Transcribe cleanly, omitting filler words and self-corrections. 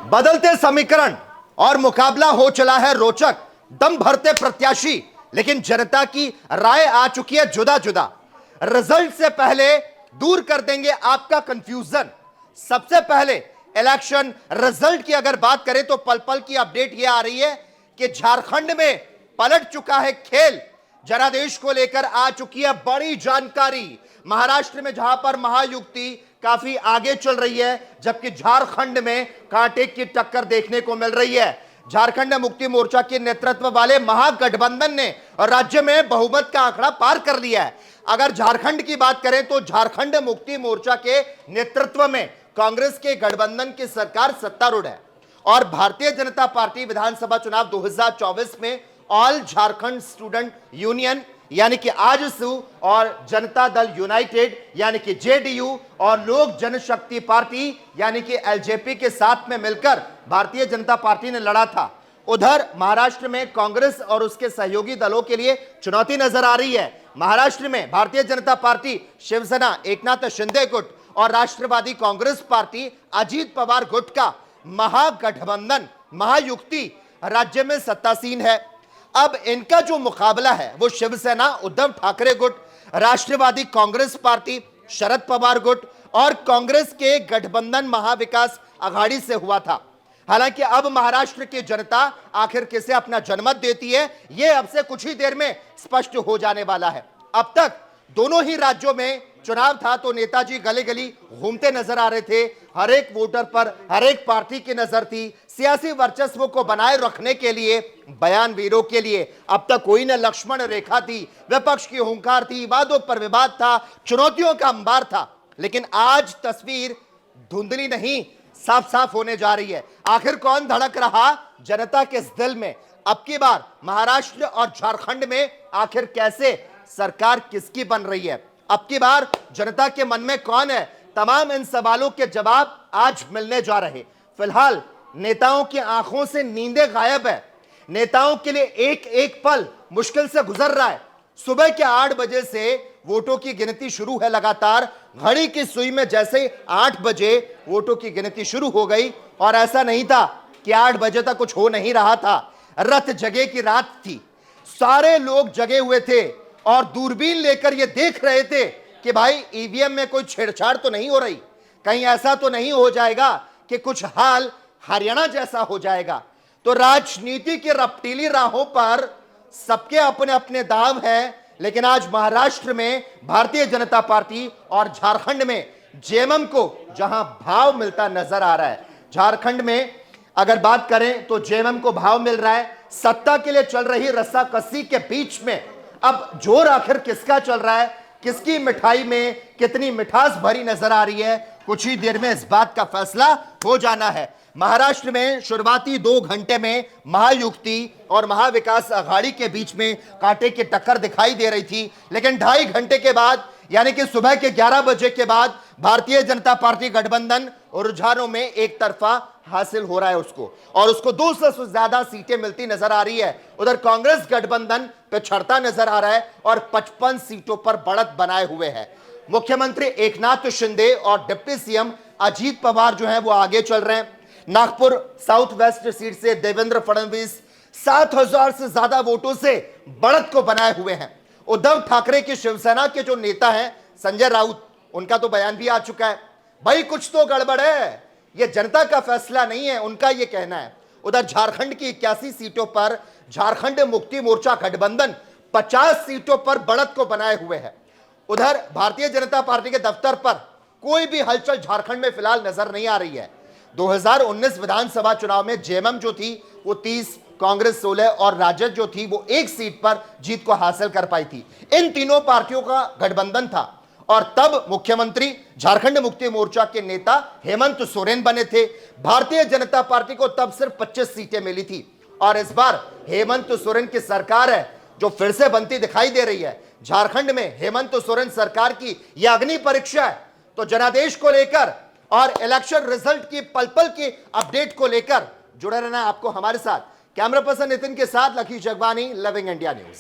बदलते समीकरण और मुकाबला हो चला है रोचक। दम भरते प्रत्याशी, लेकिन जनता की राय आ चुकी है जुदा जुदा। रिजल्ट से पहले दूर कर देंगे आपका कंफ्यूजन। सबसे पहले इलेक्शन रिजल्ट की अगर बात करें तो पल पल की अपडेट यह आ रही है कि झारखंड में पलट चुका है खेल। जनादेश को लेकर आ चुकी है बड़ी जानकारी। महाराष्ट्र में जहां पर महायुक्ति काफी आगे चल रही है, जबकि झारखंड में कांटे की टक्कर देखने को मिल रही है। झारखंड मुक्ति मोर्चा के नेतृत्व वाले महागठबंधन ने राज्य में बहुमत का आंकड़ा पार कर लिया है। अगर झारखंड की बात करें तो झारखंड मुक्ति मोर्चा के नेतृत्व में कांग्रेस के गठबंधन की सरकार सत्तारूढ़ है और भारतीय जनता पार्टी विधानसभा चुनाव 2024 में ऑल झारखंड स्टूडेंट यूनियन यानी कि आजसू और जनता दल यूनाइटेड यानी कि जेडीयू और लोक जनशक्ति पार्टी यानी कि एलजेपी के साथ में मिलकर भारतीय जनता पार्टी ने लड़ा था। उधर महाराष्ट्र में कांग्रेस और उसके सहयोगी दलों के लिए चुनौती नजर आ रही है। महाराष्ट्र में भारतीय जनता पार्टी, शिवसेना, एकनाथ शिंदे गुट और राष्ट्रवादी कांग्रेस पार्टी, अजीत पवार गुट का महागठबंधन महायुक्ति राज्य में सत्तासीन है। अब इनका जो मुकाबला है वो शिवसेना, उद्धव ठाकरे गुट, राष्ट्रवादी कांग्रेस पार्टी, शरद पवार गुट और कांग्रेस के गठबंधन महाविकास आघाड़ी से हुआ था। हालांकि अब महाराष्ट्र की जनता आखिर किसे अपना जनमत देती है, यह अब से कुछ ही देर में स्पष्ट हो जाने वाला है। अब तक दोनों ही राज्यों में चुनाव था तो नेताजी गली गली घूमते नजर आ रहे थे। हर एक वोटर पर हर एक पार्टी की नजर थी। सियासी वर्चस्व को बनाए रखने के लिए, बयानवीरों के लिए अब तक कोई न लक्ष्मण रेखा थी, विपक्ष की हुंकार थी, वादों पर विवाद था, चुनौतियों का अंबार था। लेकिन आज तस्वीर धुंधली नहीं, साफ साफ होने जा रही है। आखिर कौन धड़क रहा जनता के इस दिल में? अब की बार महाराष्ट्र और झारखंड में आखिर कैसे सरकार किसकी बन रही है? अब की बार जनता के मन में कौन है? तमाम इन सवालों के जवाब आज मिलने जा रहे। फिलहाल नेताओं की आंखों से नींदें गायब है। नेताओं के लिए एक एक पल मुश्किल से गुजर रहा है। सुबह के 8 बजे से वोटों की गिनती शुरू है। लगातार घड़ी की सुई में जैसे 8 बजे वोटों की गिनती शुरू हो गई और ऐसा नहीं था कि 8 बजे तक कुछ हो नहीं रहा था। रत जगे की रात थी, सारे लोग जगे हुए थे और दूरबीन लेकर ये देख रहे थे कि भाई ईवीएम में कोई छेड़छाड़ तो नहीं हो रही, कहीं ऐसा तो नहीं हो जाएगा कि कुछ हाल हरियाणा जैसा हो जाएगा। तो राजनीति की रपटीली राहों पर सबके अपने अपने दाव है। लेकिन आज महाराष्ट्र में भारतीय जनता पार्टी और झारखंड में जेएमएम को जहां भाव मिलता नजर आ रहा है, झारखंड में अगर बात करें तो जेएमएम को भाव मिल रहा है। सत्ता के लिए चल रही रस्साकसी के बीच में अब जोर आखिर किसका चल रहा है, किसकी मिठाई में कितनी मिठास भरी नजर आ रही है, कुछ ही देर में इस बात का फैसला हो जाना है। महाराष्ट्र में शुरुआती 2 घंटे में महायुक्ति और महाविकास आघाड़ी के बीच में कांटे की टक्कर दिखाई दे रही थी, लेकिन 2.5 घंटे के बाद यानी कि सुबह के 11 बजे के बाद भारतीय जनता पार्टी गठबंधन रुझानों में एक तरफा हासिल हो रहा है उसको, और उसको 200 से ज्यादा सीटें मिलती नजर आ रही है। उधर कांग्रेस गठबंधन पिछड़ता नजर आ रहा है और 55 सीटों पर बढ़त बनाए हुए है। मुख्यमंत्री एकनाथ शिंदे और डिप्टी सीएम अजीत पवार जो है वो आगे चल रहे हैं। नागपुर साउथ वेस्ट सीट से देवेंद्र फडणवीस 7000 से ज्यादा वोटों से बढ़त को बनाए हुए हैं। उद्धव ठाकरे की शिवसेना के जो नेता हैं संजय राउत, उनका तो बयान भी आ चुका है, भाई कुछ तो गड़बड़ है, ये जनता का फैसला नहीं है, उनका ये कहना है। उधर झारखंड की 81 सीटों पर झारखंड मुक्ति मोर्चा गठबंधन 50 सीटों पर बढ़त को बनाए हुए है। उधर भारतीय जनता पार्टी के दफ्तर पर कोई भी हलचल झारखंड में फिलहाल नजर नहीं आ रही है। 2019 विधानसभा चुनाव में जेएमएम जो थी वो 30, कांग्रेस 16 और राजद जो थी वो 1 सीट पर जीत को हासिल कर पाई थी। इन तीनों पार्टियों का गठबंधन था और तब मुख्यमंत्री झारखंड मुक्ति मोर्चा के नेता हेमंत सोरेन बने थे। भारतीय जनता पार्टी को तब सिर्फ 25 सीटें मिली थी और इस बार हेमंत सोरेन की सरकार है जो फिर से बनती दिखाई दे रही है। झारखंड में हेमंत सोरेन सरकार की यह अग्नि परीक्षा है। तो जनादेश को लेकर और इलेक्शन रिजल्ट की पल पल की अपडेट को लेकर जुड़े रहना है आपको हमारे साथ। कैमरा पर्सन नितिन के साथ lucky Jagwani, loving India news.